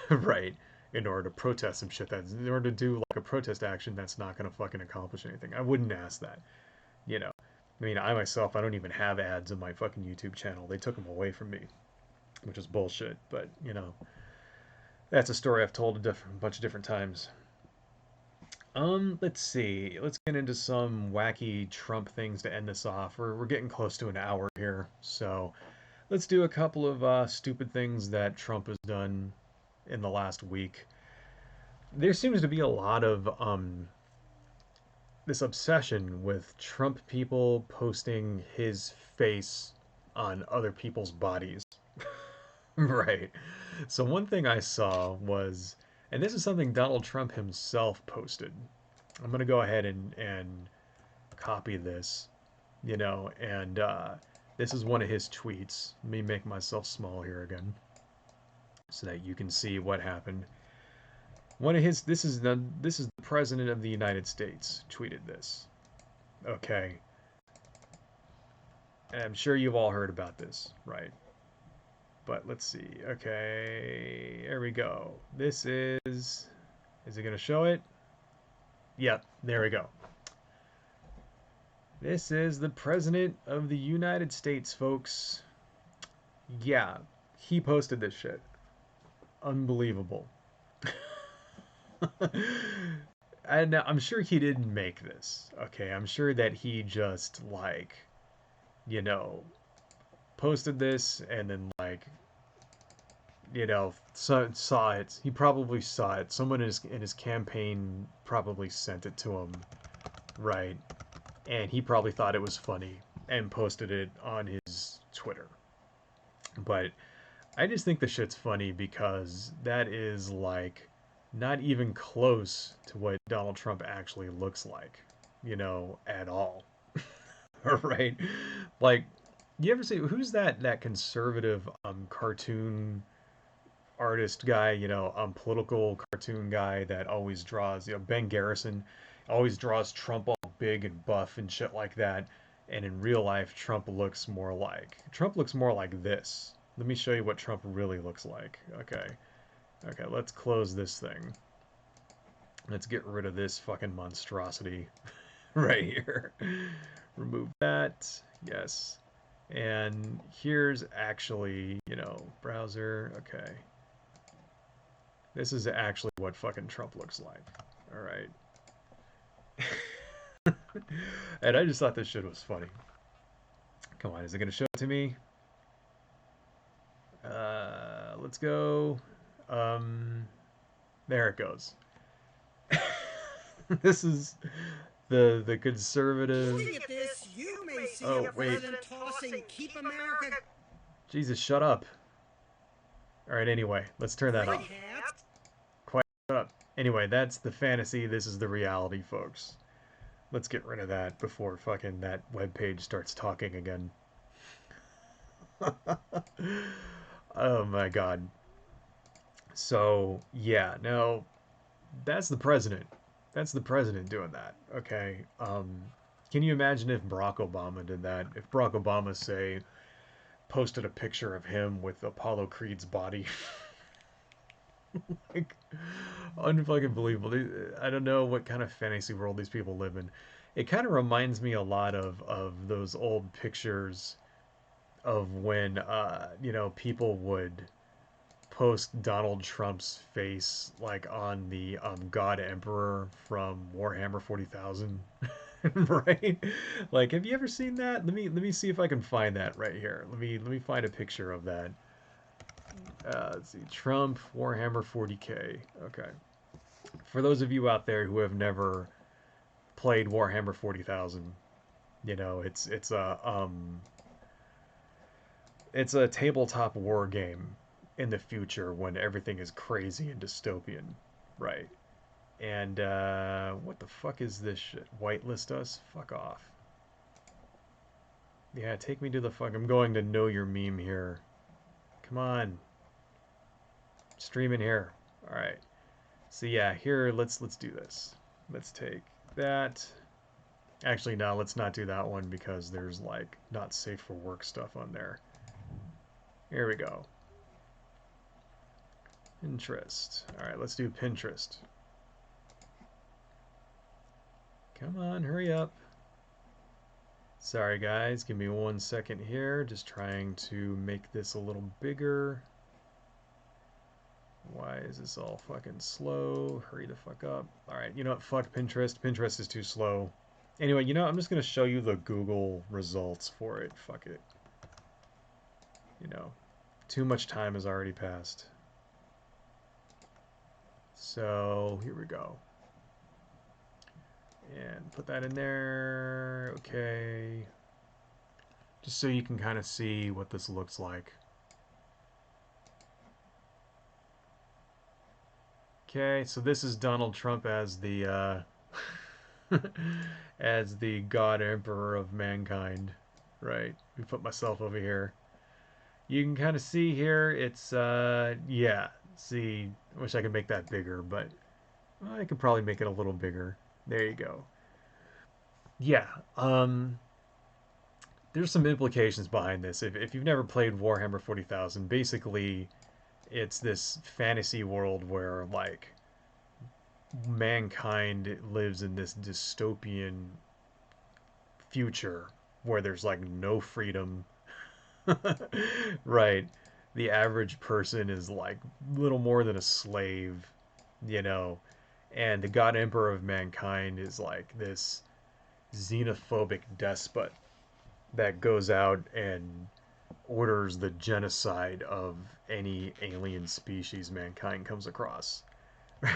right? In order to protest some shit that's in order to do like a protest action that's not gonna fucking accomplish anything. I wouldn't ask that, you know. I mean, I myself, I don't even have ads on my fucking YouTube channel. They took them away from me, which is bullshit. But you know, that's a story I've told a bunch of different times. Let's see. Let's get into some wacky Trump things to end this off. We're getting close to an hour here, so let's do a couple of stupid things that Trump has done in the last week. There seems to be a lot of this obsession with Trump people posting his face on other people's bodies. Right. So one thing I saw was, and this is something Donald Trump himself posted. I'm gonna go ahead and copy this, you know, and this is one of his tweets. Let me make myself small here again, so that you can see what happened. One of his this is the president of the United States tweeted this. Okay. And I'm sure you've all heard about this, right? But let's see. Okay, there we go. This is it going to show it? Yep, there we go. This is the President of the United States, folks. Yeah, he posted this shit. Unbelievable. And I'm sure he didn't make this. Okay, I'm sure that he just, like, you know, posted this and then, like, you know, saw it. He probably saw it. Someone in his campaign probably sent it to him, right? And he probably thought it was funny and posted it on his Twitter. But I just think the shit's funny because that is, like, not even close to what Donald Trump actually looks like, you know, at all. Right? Like, you ever see who's that conservative cartoon artist guy, you know, political cartoon guy that always draws, you know, Ben Garrison always draws Trump all big and buff and shit like that. And in real life, Trump looks more like this. Let me show you what Trump really looks like. Okay. Okay, let's close this thing. Let's get rid of this fucking monstrosity right here. Remove that. Yes. And here's actually, you know, browser. Okay. This is actually what fucking Trump looks like. All right. And I just thought this shit was funny. Come on, is it going to show it to me? Let's go. There it goes. This is the conservative. Looking at this, you may see Oh, a wait. president tossing "Keep America." Jesus, shut up. All right, anyway, let's turn that off. Quiet up. Anyway, that's the fantasy. This is the reality, folks. Let's get rid of that before fucking that webpage starts talking again. Oh my god. So, yeah, no, that's the president. That's the president doing that, okay? Can you imagine if Barack Obama did that? If Barack Obama, say, posted a picture of him with Apollo Creed's body? Like, unfucking believable. I don't know what kind of fantasy world these people live in. It kind of reminds me a lot of those old pictures of when, you know, people would post Donald Trump's face like on the God Emperor from Warhammer 40,000. Right? Like, have you ever seen that? Let me see if I can find that right here. Let me find a picture of that. Let's see, Trump Warhammer 40K. Okay. For those of you out there who have never played Warhammer 40,000, you know, it's a tabletop war game in the future when everything is crazy and dystopian, right? And what the fuck is this shit? Whitelist us? Fuck off. Yeah, take me to the fuck. I'm going to know your meme here. Come on. Stream in here. Alright. So yeah, here let's do this. Let's take that. Actually, no, let's not do that one because there's like not safe for work stuff on there. Here we go. Pinterest. All right, let's do Pinterest. Come on, hurry up. Sorry guys, give me 1 second here. Just trying to make this a little bigger. Why is this all fucking slow? Hurry the fuck up. Alright, you know what? Fuck Pinterest. Pinterest is too slow. Anyway, you know, I'm just going to show you the Google results for it. Fuck it. You know, too much time has already passed. So, here we go. And put that in there. Okay. Just so you can kind of see what this looks like. Okay, so this is Donald Trump as the as the God Emperor of mankind, right? We put myself over here. You can kind of see here. It's yeah. See, I wish I could make that bigger, but I could probably make it a little bigger. There you go. Yeah. There's some implications behind this. If you've never played Warhammer 40,000, basically it's this fantasy world where like mankind lives in this dystopian future where there's like no freedom. Right. The average person is like little more than a slave, you know. And the God Emperor of mankind is like this xenophobic despot that goes out and orders the genocide of any alien species mankind comes across.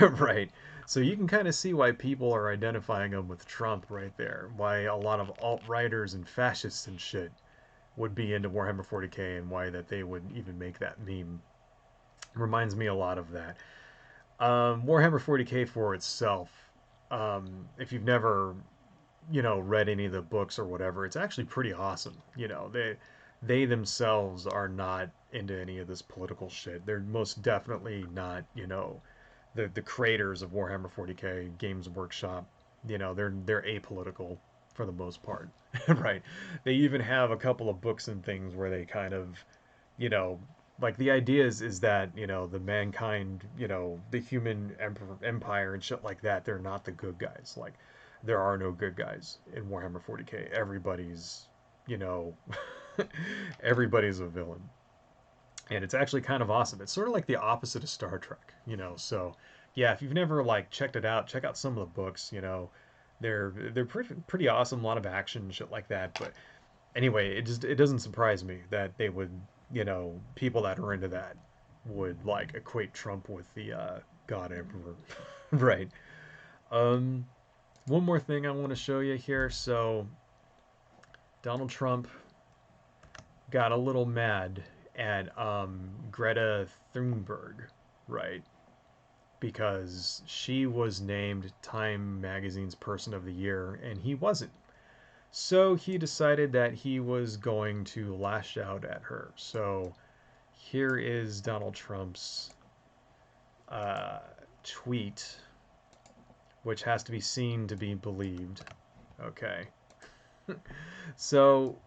Right. So you can kind of see why people are identifying him with Trump right there. Why a lot of alt-righters and fascists and shit would be into Warhammer 40k and why that they would even make that meme. Reminds me a lot of that. Warhammer 40k for itself, if you've never, you know, read any of the books or whatever, it's actually pretty awesome. You know, they themselves are not into any of this political shit. They're most definitely not, you know, the creators of Warhammer 40k, Games Workshop, you know, they're apolitical for the most part, right? They even have a couple of books and things where they kind of, you know, like the idea is that, you know, the mankind, you know, the human empire and shit like that, they're not the good guys. Like, there are no good guys in Warhammer 40k. Everybody's, you know, everybody's a villain. And it's actually kind of awesome. It's sort of like the opposite of Star Trek, you know. So, yeah, if you've never like checked it out, check out some of the books. You know, they're pretty awesome. A lot of action and shit like that. But anyway, it doesn't surprise me that they would, you know, people that are into that would like equate Trump with the God Emperor, right? Um, One more thing I want to show you here. So Donald Trump got a little mad at Greta Thunberg, right? Because she was named Time Magazine's Person of the Year and he wasn't. So he decided that he was going to lash out at her. So here is Donald Trump's uh, tweet, which has to be seen to be believed. Okay. So,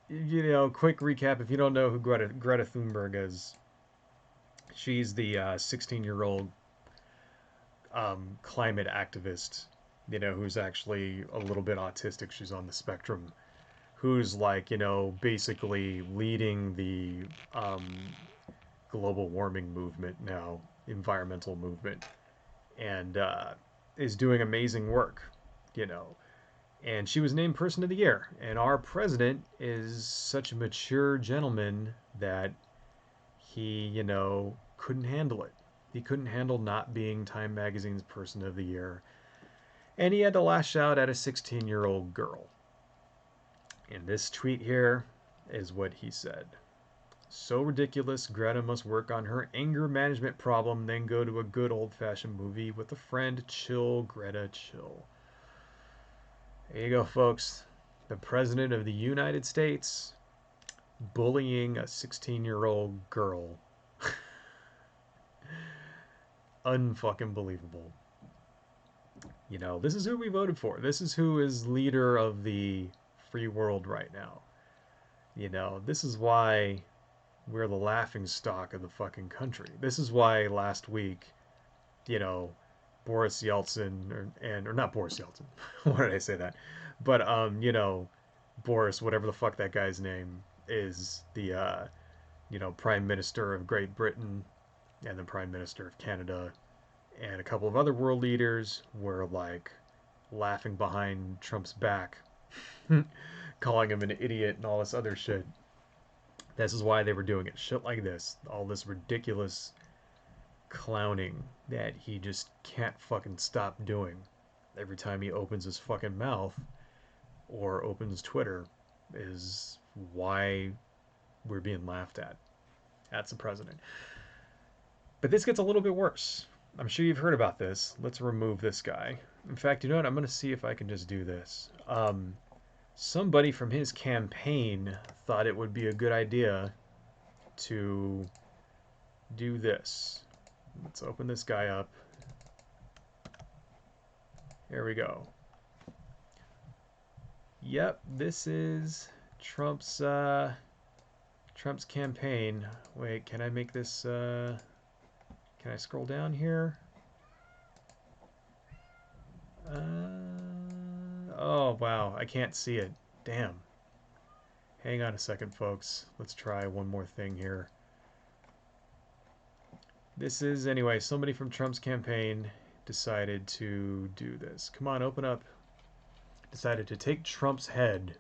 you know, quick recap if you don't know who Greta Thunberg is, she's the 16-year-old climate activist, you know, who's actually a little bit autistic. She's on the spectrum. Who's like, you know, basically leading the global warming movement now, environmental movement, and is doing amazing work, you know. And she was named Person of the Year. And our president is such a mature gentleman that he, you know, couldn't handle it. He couldn't handle not being Time Magazine's Person of the Year. And he had to lash out at a 16-year-old girl. And this tweet here is what he said. So ridiculous, Greta must work on her anger management problem, then go to a good old-fashioned movie with a friend. Chill, Greta, chill. There you go, folks. The President of the United States bullying a 16-year-old girl. unfucking believable. You know, this is who we voted for. This is who is leader of the free world right now. You know, this is why we're the laughing stock of the fucking country. This is why last week, you know, Boris Yeltsin, or not Boris Yeltsin. Why did I say that? But you know, Boris, whatever the fuck that guy's name is, the you know, Prime Minister of Great Britain and the Prime Minister of Canada and a couple of other world leaders were like laughing behind Trump's back, calling him an idiot and all this other shit. This is why they were doing it. Shit like this. All this ridiculous clowning that he just can't fucking stop doing. Every time he opens his fucking mouth or opens Twitter is why we're being laughed at. That's the president. But this gets a little bit worse. I'm sure you've heard about this. Let's remove this guy. In fact, you know what? I'm going to see if I can just do this. Somebody from his campaign thought it would be a good idea to do this. Let's open this guy up. Here we go. Yep, this is Trump's campaign. Wait, can I make this can I scroll down here? Oh wow, I can't see it. Damn. Hang on a second, folks. Let's try one more thing here. This is, anyway, somebody from Trump's campaign decided to do this. Come on, open up. Decided to take Trump's head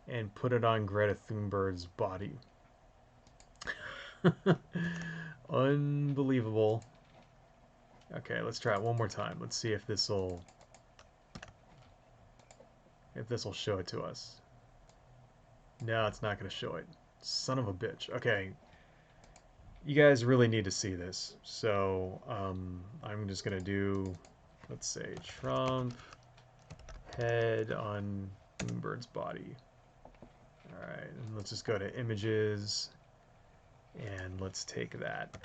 and put it on Greta Thunberg's body. Unbelievable. Okay, let's try it one more time. Let's see if this'll show it to us. No, it's not going to show it. Son of a bitch. Okay. You guys really need to see this. So, I'm just going to do, let's say, Trump head on Bloomberg's body. Alright, and let's just go to images, and let's take that.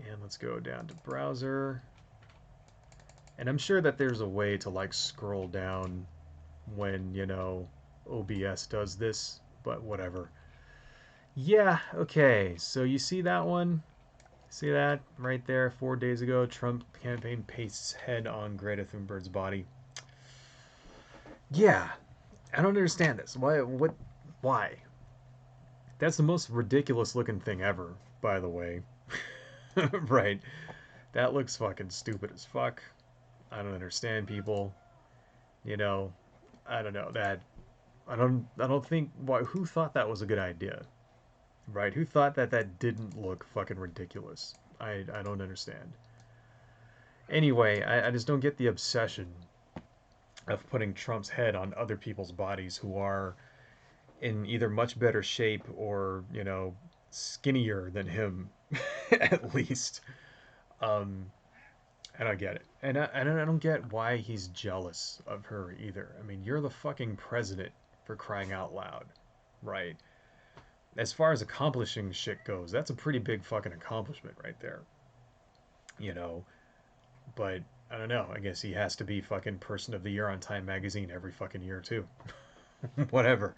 And let's go down to browser. And I'm sure that there's a way to, like, scroll down when, you know, OBS does this, but whatever. Yeah, okay, so you see that one? See that right there? 4 days ago, Trump campaign pastes head on Greta Thunberg's body. Yeah, I don't understand this. Why? That's the most ridiculous looking thing ever, by the way. Right. That looks fucking stupid as fuck. I don't understand people. You know, I don't know that. I don't think who thought that was a good idea? Right? Who thought that that didn't look fucking ridiculous? I don't understand. Anyway, I just don't get the obsession of putting Trump's head on other people's bodies who are in either much better shape or, you know, skinnier than him, at least. I don't get it. And I don't get why he's jealous of her either. I mean, you're the fucking president, for crying out loud, right? As far as accomplishing shit goes, that's a pretty big fucking accomplishment right there. You know, but I don't know. I guess he has to be fucking Person of the Year on Time Magazine every fucking year too. Whatever.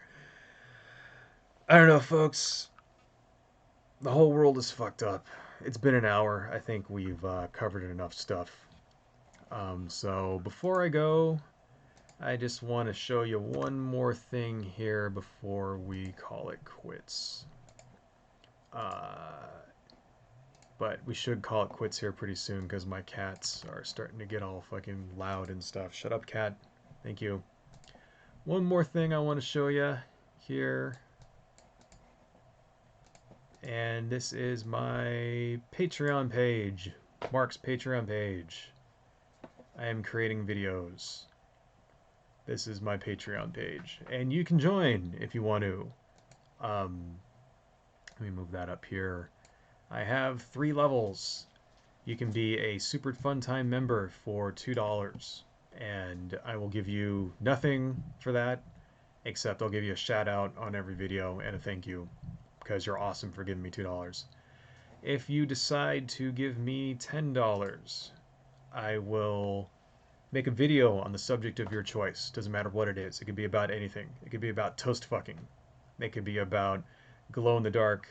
I don't know, folks. The whole world is fucked up. It's been an hour. I think we've covered enough stuff. So before I go, I just want to show you one more thing here before we call it quits. But we should call it quits here pretty soon because my cats are starting to get all fucking loud and stuff. Shut up, cat. Thank you. One more thing I want to show you here. And this is my Patreon page. Mark's Patreon page. I am creating videos. This is my Patreon page. And you can join if you want to. Let me move that up here. I have 3 levels. You can be a Super Fun Time member for $2. And I will give you nothing for that, except I'll give you a shout out on every video and a thank you, because you're awesome for giving me $2. If you decide to give me $10, I will make a video on the subject of your choice. Doesn't matter what it is. It could be about anything. It could be about toast fucking. It could be about glow in the dark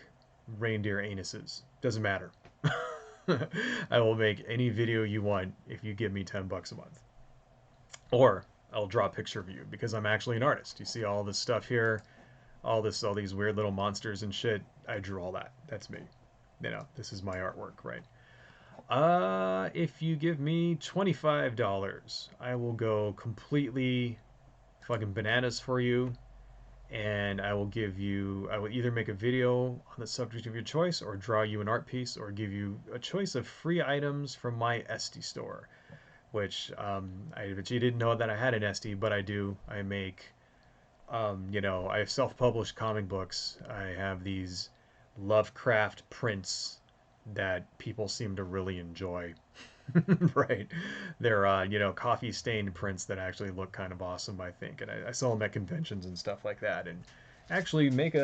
reindeer anuses. Doesn't matter. I will make any video you want if you give me $10 a month. Or I'll draw a picture of you because I'm actually an artist. You see all this stuff here, all these weird little monsters and shit. I drew all that. That's me. You know, this is my artwork, right? If you give me $25, I will go completely fucking bananas for you, and I will either make a video on the subject of your choice, or draw you an art piece, or give you a choice of free items from my Etsy store, which, I bet you didn't know that I had an Etsy, but I do. I make, I have self-published comic books. I have these Lovecraft prints that people seem to really enjoy. Right? They're, coffee stained prints that actually look kind of awesome, I think. And I sell them at conventions and stuff like that. And actually make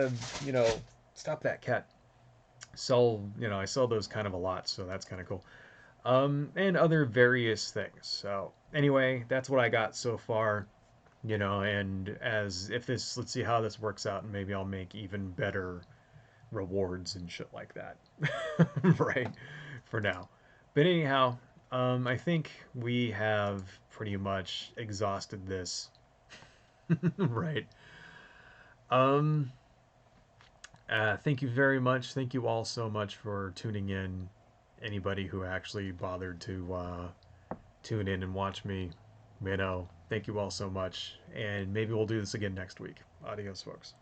stop that cat. I sell those kind of a lot, so that's kind of cool. And other various things. So anyway, that's what I got so far. And let's see how this works out, and maybe I'll make even better rewards and shit like that. Right? For now. But anyhow, I think we have pretty much exhausted this. Right. Thank you very much. Thank you all so much for tuning in. Anybody who actually bothered to tune in and watch me, thank you all so much. And maybe we'll do this again next week. Adios, folks.